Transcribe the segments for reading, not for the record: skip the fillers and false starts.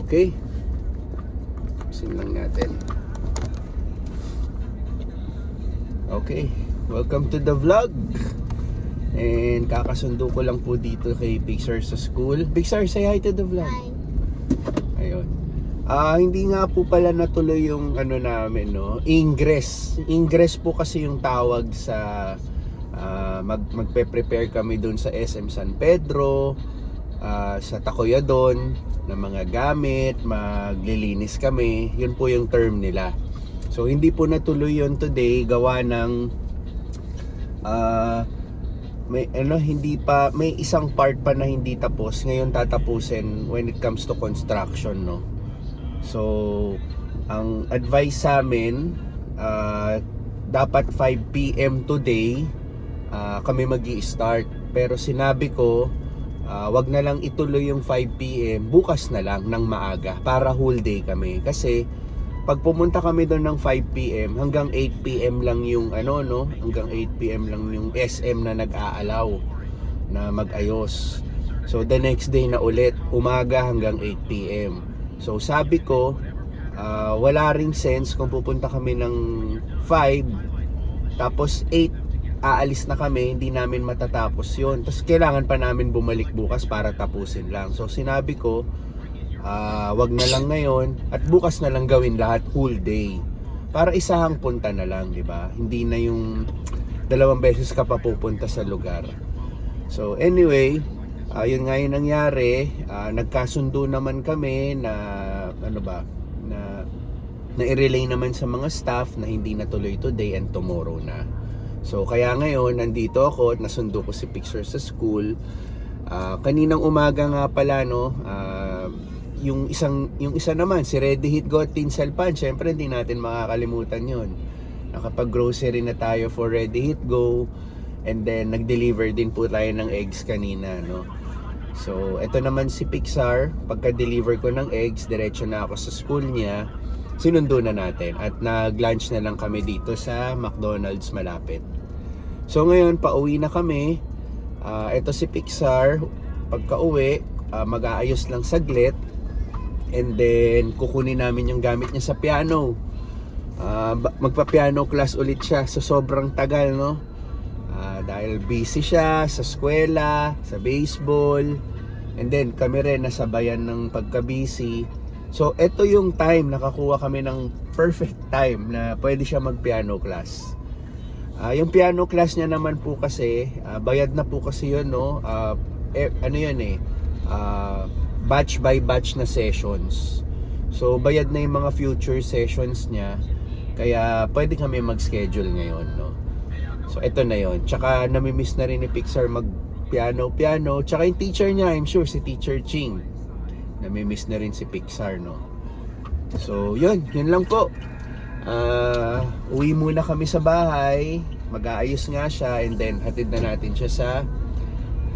Okay. Pusin lang natin. Okay. Welcome to the vlog. And kakasundo ko lang po dito kay Pixar sa school. Pixar, say hi to the vlog. Hi. Ayun. Hindi nga po pala natuloy yung ano namin, no? Ingress. Ingress po kasi yung tawag sa magpe-prepare kami doon sa SM San Pedro, sa Tacoyadon ng mga gamit, maglilinis kami. Yun po yung term nila. So hindi po natuloy yun today gawa ng may isang part pa na hindi tapos. Ngayon tatapusin when it comes to construction, no. So ang advice sa amin, dapat 5 PM today kami magi-start. Pero sinabi ko, wag na lang ituloy yung 5 PM, bukas na lang ng maaga para whole day kami. Kasi pag pumunta kami doon ng 5 PM hanggang 8 PM lang yung hanggang 8 PM lang yung SM na nag-aalaw na mag-ayos. So the next day na ulit, umaga hanggang 8 PM. So sabi ko, wala ring sense kung pupunta kami ng 5 tapos 8 aalis na kami, hindi namin matatapos yun. Tapos kailangan pa namin bumalik bukas para tapusin lang. So sinabi ko, wag na lang ngayon at bukas na lang gawin lahat whole day. Para isahang punta na lang, di ba? Hindi na yung 2 beses ka pa pupunta sa lugar. So anyway, yun nga yung nangyari. Nagkasundo naman kami na na i-relay naman sa mga staff na hindi na tuloy today and tomorrow na. So kaya ngayon nandito ako at nasundo ko si Pixar sa school. Kaninang umaga nga pala, no, yung isa naman si Ready Hit Go at Tinsel Pan, syempre hindi natin makakalimutan yon. Nakapag-grocery na tayo for Ready Hit Go, and then nag-deliver din po tayo ng eggs kanina, no. So ito naman si Pixar, pagka-deliver ko ng eggs, diretso na ako sa school niya. Sinundo na natin at nag-lunch na lang kami dito sa McDonald's malapit. So ngayon pauwi na kami. Ito si Pixar, pagka-uwi, mag-aayos lang saglit. And then kukunin namin yung gamit niya sa piano. Magpa-piano class ulit siya. So sobrang tagal, no? Dahil busy siya sa eskwela, sa baseball. And then kami rin nasabayan ng pagka-busy. So ito yung time, nakakuha kami ng perfect time na pwede siya mag-piano class. Yung piano class niya naman po kasi, bayad na po kasi yun, no? Batch by batch na sessions. So bayad na yung mga future sessions niya. Kaya pwede kami mag-schedule ngayon, no? So ito na yon. Tsaka namimiss na rin ni Pixar mag-piano. Tsaka yung teacher niya, I'm sure si Teacher Ching. Namimiss na rin si Pixar, no? So yun lang po. Uwi muna kami sa bahay. Mag-aayos nga siya, and then hatid na natin siya sa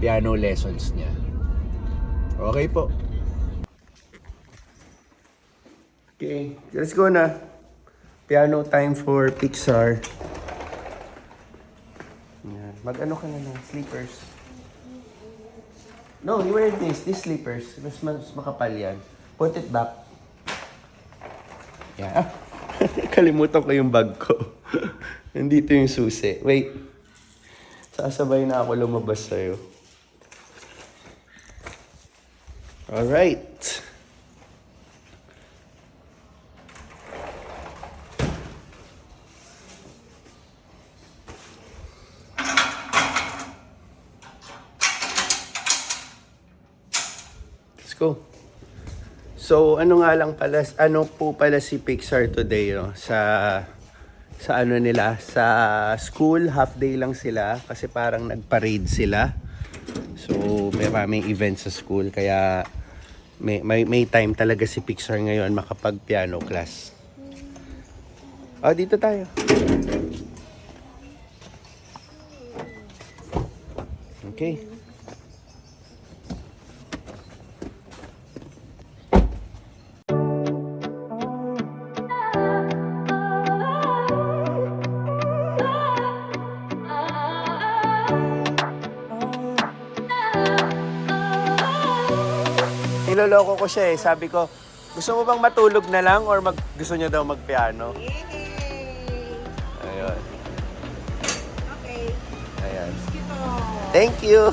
piano lessons niya. Okay po. Okay, let's go na. Piano time for Pixar. Yan. Mag-ano ka na ng slippers. No, you wear this slippers. Mas makapal yan. Put it back. Yeah. Kalimutan ko yung bag ko. Nandito yung susi. Wait. Sasabay na ako lumabas sa'yo. Alright. Let's go. So ano po pala si Pixar today, no? Sa school, half day lang sila kasi parang nag-parade sila. So maraming events sa school kaya may time talaga si Pixar ngayon makapag-piano class. Dito tayo. Okay. Niloloko ko siya eh. Sabi ko, Gusto mo bang matulog na lang or gusto niyo daw magpiano? Yay! Ayun. Okay. Ayan. Skito. Thank you.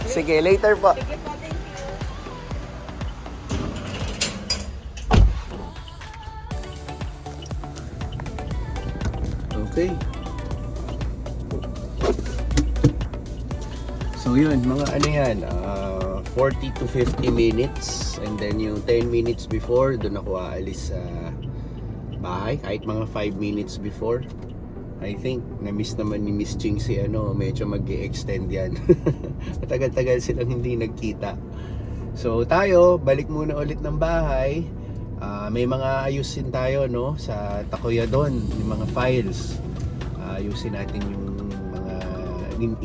Sige, later po. Sige po, thank you. Okay. So yun, mga ano yan, 40 to 50 minutes, and then yung 10 minutes before, doon ako aalis sa bahay, kahit mga 5 minutes before. I think, na-miss naman ni Miss Ching si medyo mag-i-extend yan. Matagal-tagal silang hindi nagkita. So tayo, balik muna ulit ng bahay. May mga ayusin tayo sa Takoyadon, yung mga files. Ayusin natin yung mga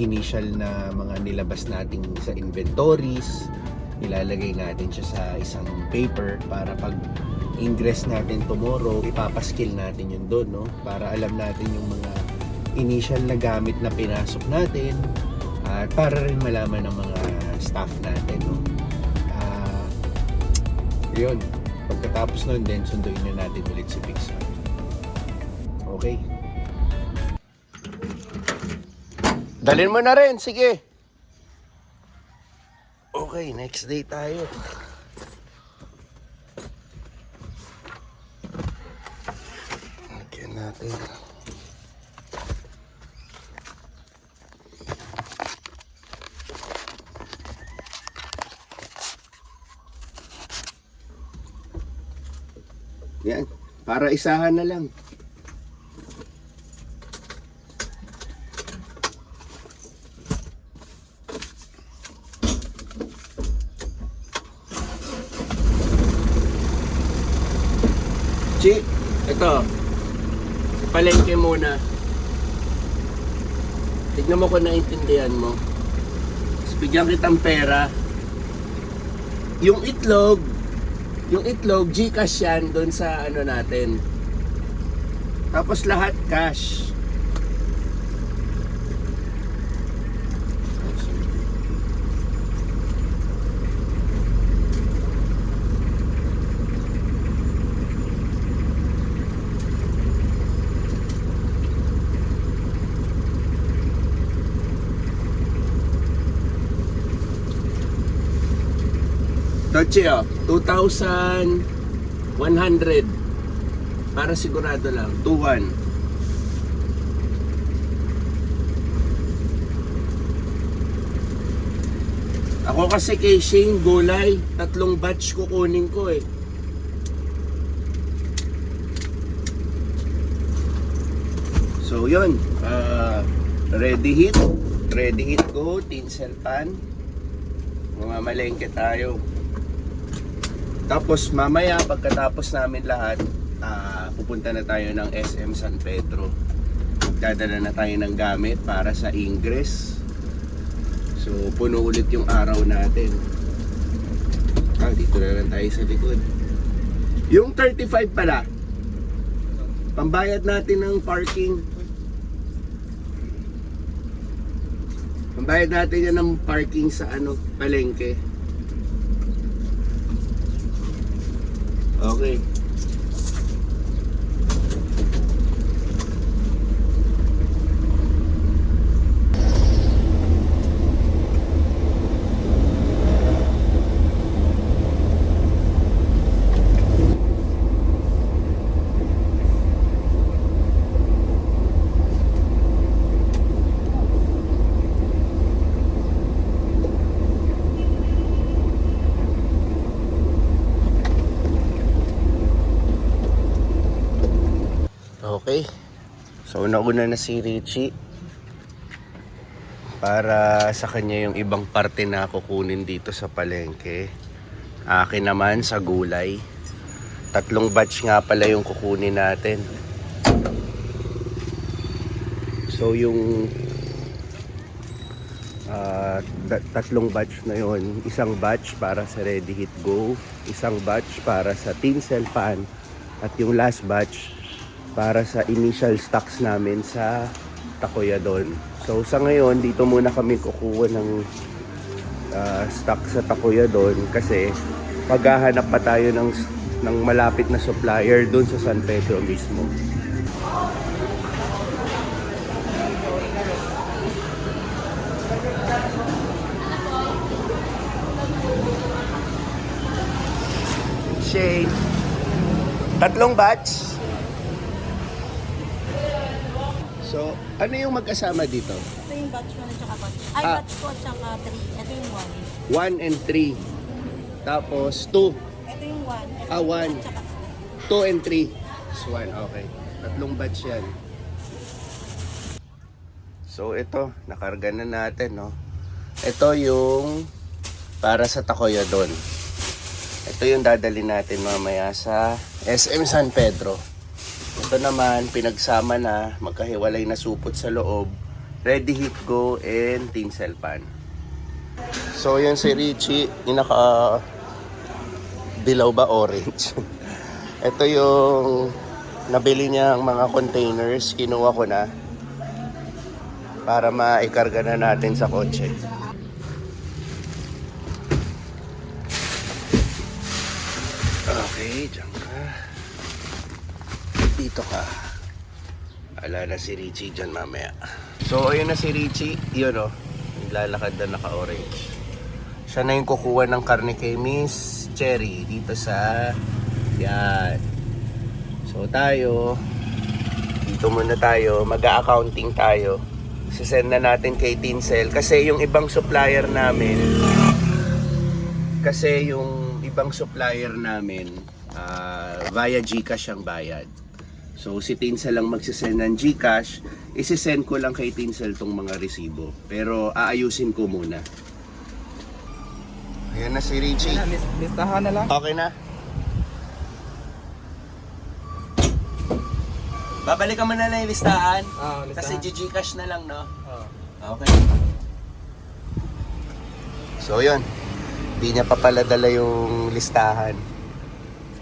initial na mga nilabas natin sa inventories. Ilalagay natin siya sa isang paper para pag ingress natin tomorrow, ipapaskill natin yun doon, para alam natin yung mga initial na gamit na pinasok natin at para rin malaman ng mga staff natin, yun. Pagkatapos nun din, sunduin na natin ulit si Pixar. Okay. Dalhin mo na rin, sige. Okay, next day tayo. Lagyan natin. Yan, para isahan na lang. Chi, ito. Palengke muna. Tignan mo kung naintindihan mo. Tapos bigyan kitang pera. Yung itlog, Gcash yan doon sa natin. Tapos lahat cash. Tochi, 2,100 para sigurado lang. 2,1. Ako kasi kay Shane gulay, 3 batch kukunin ko eh. So yun, ready heat ko, tinsel pan. Mamamalengke tayo. Tapos mamaya pagkatapos namin lahat, pupunta na tayo ng SM San Pedro. Dadala na tayo ng gamit para sa ingress. So puno ulit yung araw natin. Dito na lang tayo sa likod. Yung 35 pala, pambayad natin ng parking. Pambayad natin yan ng parking sa palengke. Okay. Okay. So nauna na si Richie para sa kanya yung ibang parte na kukunin dito sa palengke. Akin naman sa gulay. 3 batch nga pala yung kukunin natin. So yung 3 batch na yon, isang batch para sa Ready Hit Go, isang batch para sa tinsel pan, at yung last batch para sa initial stocks namin sa Takoyadon. So sa ngayon, dito muna kami kukuha ng stock sa Takoyadon kasi maghahanap pa tayo ng malapit na supplier doon sa San Pedro mismo. Shade. 3 batch. So, ano yung magkasama dito? Ito yung batch 1 at saka batch. Ah. Batch 2 at saka 3. Ito yung 1 and 3. Tapos 2. 1. Ito yung 1. Ah, 1. At saka 2 and 3. Is 1, okay. 3 batch yan. So ito, nakarga na natin, no? Ito yung para sa Takoyadon. Ito yung dadali natin mamaya sa SM San Pedro. Ito naman, pinagsama na, magkahiwalay na supot sa loob. Ready, heat, go, and tinsel pan. So yun si Richie, yung naka dilaw ba orange? Ito yung nabili niyang mga containers, kinuha ko na para maikarga na natin sa kotse. Okay, dyan ka. Dito ka. Ala na si Richie dyan mamaya. So ayun na si Richie, yun o. Naglalakad na naka-orange. Siya na yung kukuha ng karne kay Miss Cherry dito sa yan. So tayo dito muna tayo, mag-accounting tayo. Sisend na natin kay Tinsel kasi yung ibang supplier namin via GCash ang bayad. So si Tinsel lang magsisend ng GCash, isisend ko lang kay Tinsel tong mga resibo. Pero aayusin ko muna. Ayan na si Richie. Listahan na lang. Okay na? Babalikan mo na lang yung listahan. Listahan. Kasi GCash na lang, no? Oh. Okay. So, yun. Hindi niya pa pala dala yung listahan.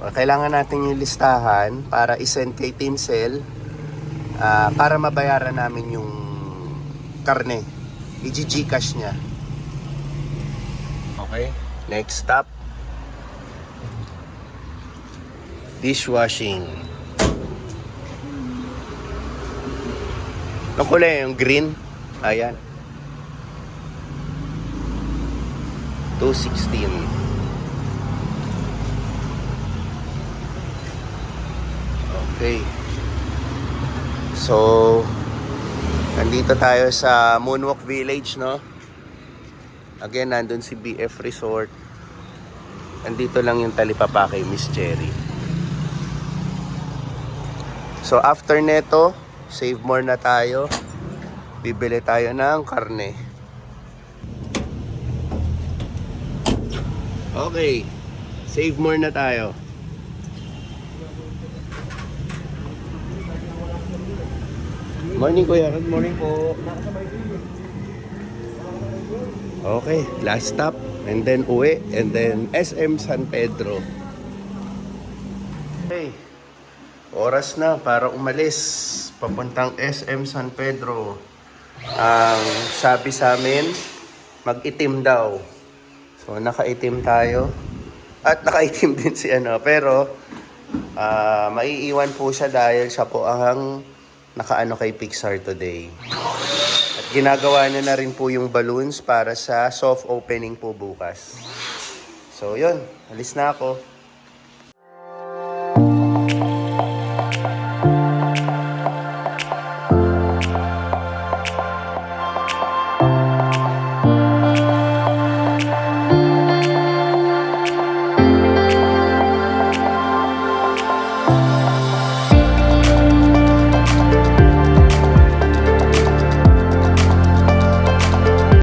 So, kailangan natin yung listahan para isend kay Tinsel para mabayaran namin yung karne. I-GCash niya. Okay. Next stop. Dishwashing. Ang kulay yung green. Ayan. 216. Okay. So, nandito tayo sa Moonwalk Village, no? Again, nandun si BF Resort. Nandito lang yung talipapa kay Miss Cherry. So, after neto, save more na tayo. Bibili tayo ng karne. Okay. Save more na tayo. Morning, kuya. Good morning po. Okay, last stop. And then uwi. And then SM San Pedro. Okay. Oras na para umalis. Papuntang SM San Pedro. Ang sabi sa amin, mag-itim daw. So, nakaitim tayo. At nakaitim din si ano. Pero, maiiwan po siya dahil siya po ang nakaano kay Pixar today. At ginagawa niya na rin po yung balloons para sa soft opening po bukas. So, yun. Alis na ako.